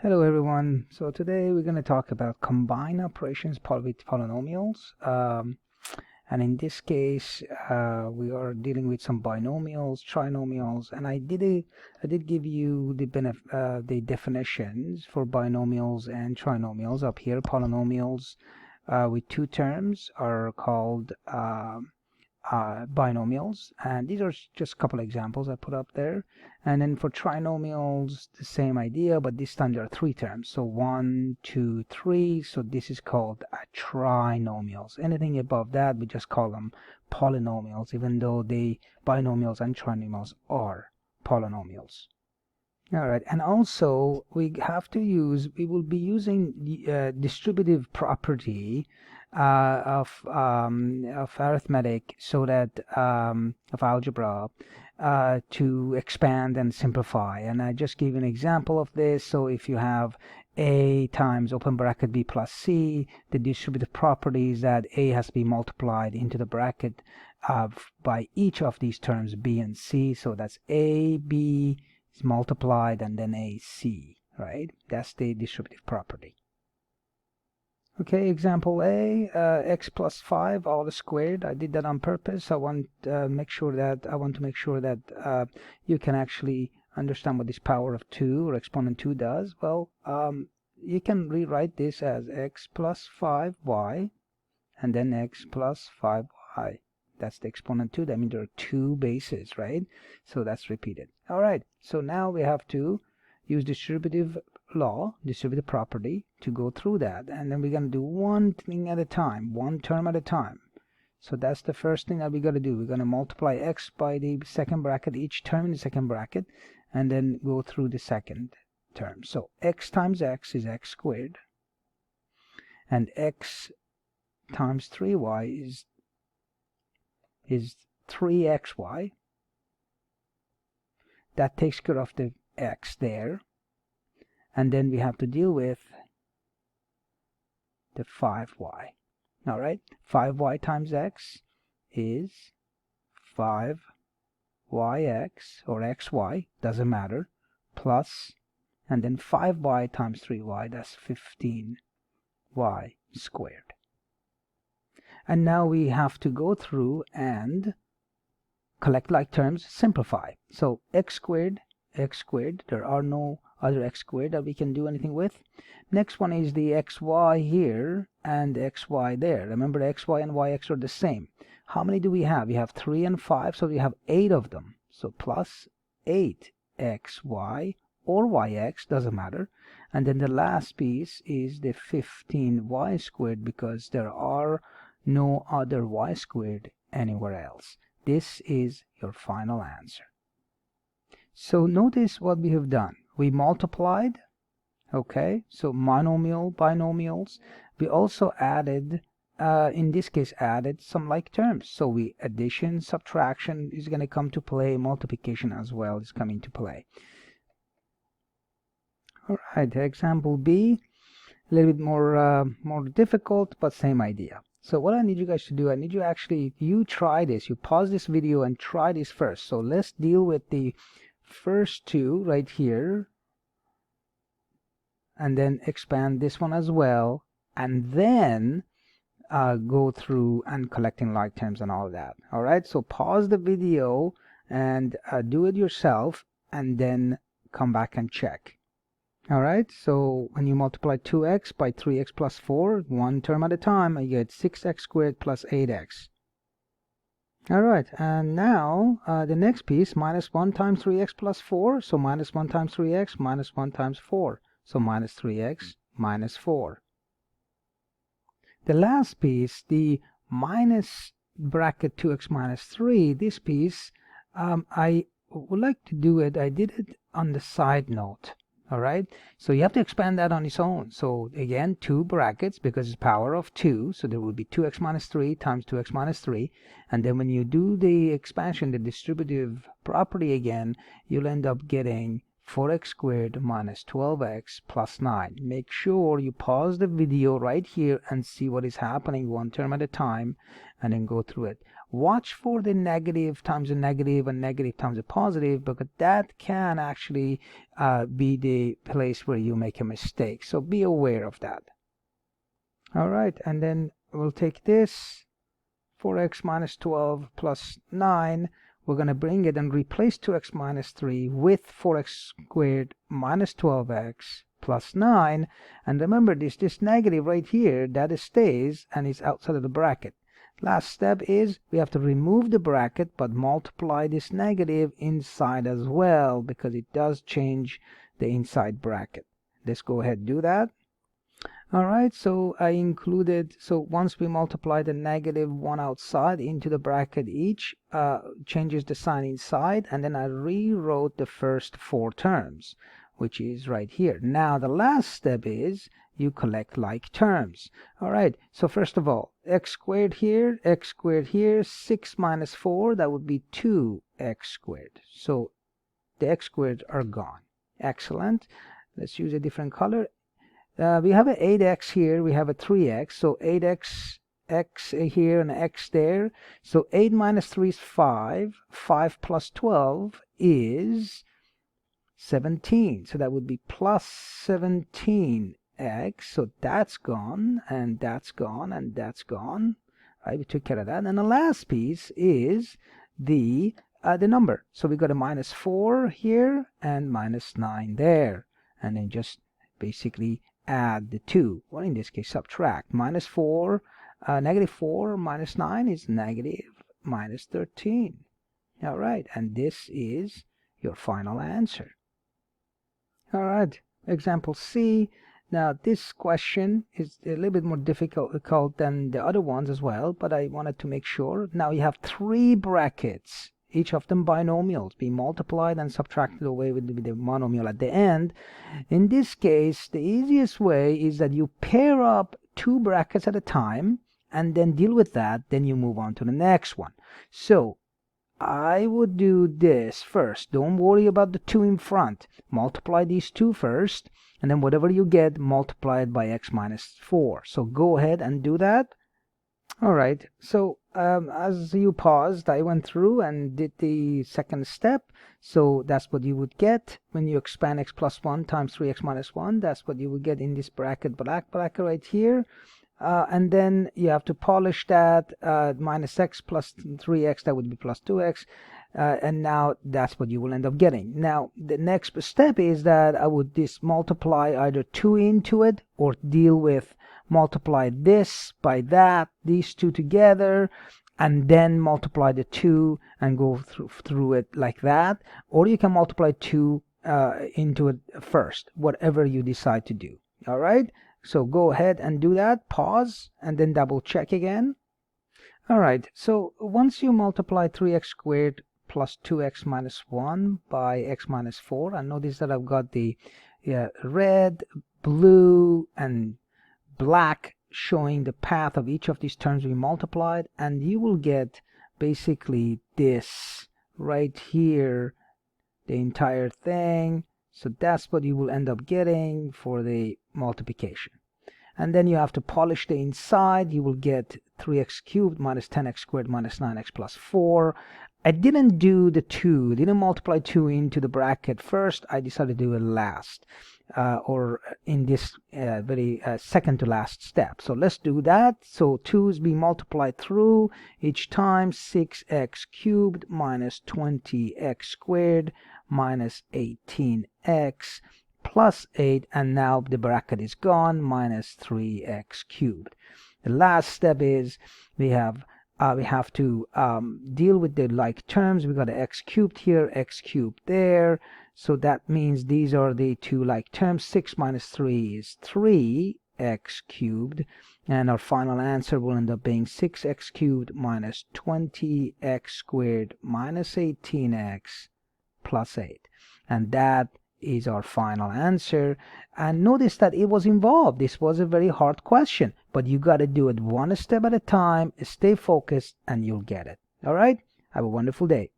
Hello everyone. So today we're going to talk about combined operations with polynomials. And in this case, we are dealing with some binomials, trinomials, and I did give you the definitions for binomials and trinomials up here. Polynomials with two terms are called binomials, and these are just a couple examples I put up there. And then for trinomials, the same idea, but this time there are three terms, so 1, 2, 3. So this is called trinomials. Anything above that we just call them polynomials, even though the binomials and trinomials are polynomials. All right, and also we will be using the distributive property of arithmetic, so that of algebra, to expand and simplify. And I just gave an example of this. So if you have a times open bracket b plus c, the distributive property is that a has to be multiplied into the bracket by each of these terms b and c. So that's a, b is multiplied, and then ac, right? That's the distributive property. Okay, example A, x plus 5 all squared. I did that on purpose. I want to make sure that you can actually understand what this power of 2 or exponent 2 does. Well, you can rewrite this as x plus 5y and then x plus 5y. That's the exponent 2. That means there are two bases, right? So that's repeated. All right, so now we have to use distributive property to go through that, and then we're going to do one thing at a time, one term at a time. So that's the first thing that we got to do. We're going to multiply x by the second bracket, each term in the second bracket, and then go through the second term. So x times x is x squared, and x times 3y is 3xy. That takes care of the x there. And then we have to deal with the 5y. All right, 5y times x is 5yx or xy, doesn't matter, plus, and then 5y times 3y, that's 15y squared. And now we have to go through and collect like terms, simplify. So x squared, there are no other x squared that we can do anything with. Next one is the xy here and xy there. Remember, xy and yx are the same. How many do we have? We have 3 and 5, so we have 8 of them. So plus 8xy or yx, doesn't matter. And then the last piece is the 15y squared, because there are no other y squared anywhere else. This is your final answer. So notice what we have done. We multiplied, okay, so monomial, binomials. We also added, in this case, added some like terms. So addition, subtraction is going to come to play. Multiplication as well is coming to play. All right, example B, a little bit more difficult, but same idea. So what I need you guys to do, I need you try this. You pause this video and try this first. So let's deal with the first two right here, and then expand this one as well, and then go through and collecting like terms and all that. All right, so pause the video and do it yourself, and then come back and check. All right, so when you multiply 2x by 3x plus 4, one term at a time, you get 6x squared plus 8x. All right, and now the next piece, minus 1 times 3x plus 4, so minus 1 times 3x, minus 1 times 4, so minus 3x minus 4. The last piece, the minus bracket 2x minus 3, this piece, I would like to do it, I did it on the side note. All right, so you have to expand that on its own. So again, two brackets, because it's power of 2, so there will be 2x minus 3 times 2x minus 3, and then when you do the expansion, the distributive property again, you'll end up getting 4x squared minus 12x plus 9. Make sure you pause the video right here and see what is happening one term at a time, and then go through it. Watch for the negative times a negative and negative times a positive, because that can actually be the place where you make a mistake. So be aware of that. All right, and then we'll take this 4x minus 12 plus 9. We're going to bring it and replace 2x minus 3 with 4x squared minus 12x plus 9. And remember, this negative right here, that stays and is outside of the bracket. Last step is we have to remove the bracket but multiply this negative inside as well, because it does change the inside bracket. Let's go ahead and do that. Alright, so I included, so once we multiply the negative one outside into the bracket, each changes the sign inside, and then I rewrote the first 4 terms, which is right here. Now the last step is you collect like terms. Alright, so first of all, x squared here, 6 minus 4, that would be 2x squared. So the x squared are gone. Excellent. Let's use a different color. We have an 8x here, we have a 3x, so 8x, x here and x there. So 8 minus 3 is 5, 5 plus 12 is 17. So that would be plus 17x, so that's gone, and that's gone, and that's gone. Right, we took care of that. And the last piece is the number. So we got a minus 4 here and minus 9 there. And then just basically add the 2, or in this case subtract. Minus 4, negative 4 minus 9 is negative minus 13. All right, and this is your final answer. All right, example C. Now this question is a little bit more difficult than the other ones as well, but I wanted to make sure. Now you have 3 brackets, each of them binomials, being multiplied and subtracted away with the monomial at the end. In this case, the easiest way is that you pair up 2 brackets at a time and then deal with that, then you move on to the next one. So I would do this first. Don't worry about the 2 in front. Multiply these 2 first, and then whatever you get, multiply it by x minus 4. So go ahead and do that. All right, so as you paused, I went through and did the second step. So that's what you would get when you expand x plus 1 times 3x minus 1. That's what you would get in this bracket, black bracket right here. And then you have to polish that, minus x plus 3x, that would be plus 2x. And now that's what you will end up getting. Now the next step is that I would multiply either 2 into it, or deal with multiply this by that, these 2 together, and then multiply the 2 and go through it like that. Or you can multiply 2 into it first, whatever you decide to do. All right, so go ahead and do that. Pause and then double check again. All right, so once you multiply 3x squared plus 2x minus 1 by x minus 4, and notice that I've got the red, blue, and black showing the path of each of these terms we multiplied, and you will get basically this right here, the entire thing. So that's what you will end up getting for the multiplication. And then you have to polish the inside. You will get 3x cubed minus 10x squared minus 9x plus 4. I didn't do the 2, didn't multiply 2 into the bracket first. I decided to do it last, or in this very second to last step. So let's do that. So 2 is being multiplied through each time. 6x cubed minus 20x squared minus 18x plus 8, and now the bracket is gone, minus 3x cubed. The last step is we have to deal with the like terms. We got x cubed here, x cubed there. So that means these are the 2 like terms. 6 minus 3 is 3x cubed. And our final answer will end up being 6x cubed minus 20x squared minus 18x plus 8. And that is our final answer. And notice that it was involved. This was a very hard question, but you got to do it one step at a time. Stay focused and you'll get it. All right, have a wonderful day.